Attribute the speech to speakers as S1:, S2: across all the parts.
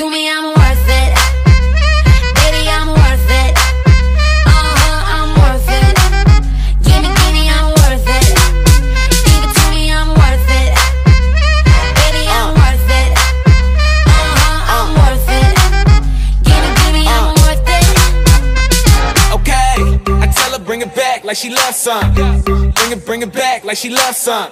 S1: to me, I'm worth it. Baby, I'm worth it. I'm worth it. Give me, I'm worth it. Give it to me, I'm worth it. Baby, I'm worth it. I'm worth it. Give me, I'm worth it.
S2: Okay, I tell her bring it back like she loves some. Bring it back like she loves some.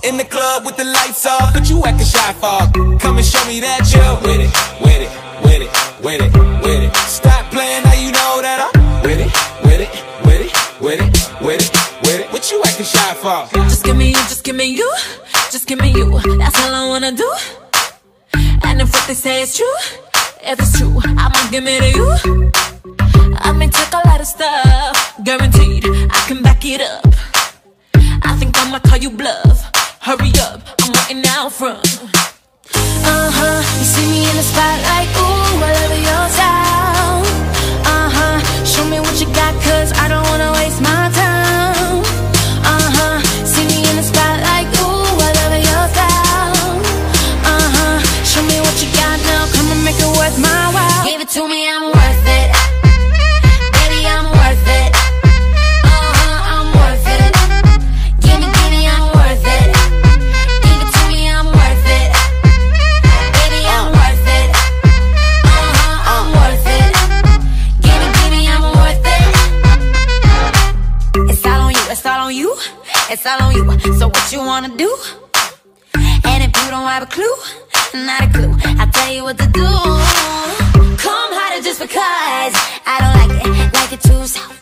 S2: In the club with the lights off, but you acting shy for. Come and show me that you're with it, with it, with it, with it, with it. Stop playing, now you know that I'm with it, with it, with it, with it, with it, with it. What you acting shy for?
S3: Just give me you, just give me you, just give me you. That's all I wanna do. And if what they say is true, if it's true, I'ma give it to you. I may take a lot of stuff, guaranteed I can back it up. I think I'ma call you bluff. Hurry up, I'm waiting out front.
S1: You see me in the spotlight, ooh, I love your style. Show me what you got, cause I don't wanna waste my time. See me in the spotlight, ooh, I love your style. Show me what you got now, come and make it worth my while. Give it to me, I'm worth it. Baby, I'm worth it. I'm worth it. Give me, I'm worth it. Give it to me, I'm worth it. Baby, I'm worth it. I'm worth it. Give me, I'm worth it. It's all on you, it's all on you, it's all on you. So what you wanna do? And if you don't have a clue, not a clue, I'll tell you what to do. Come harder just because I don't like it too soft.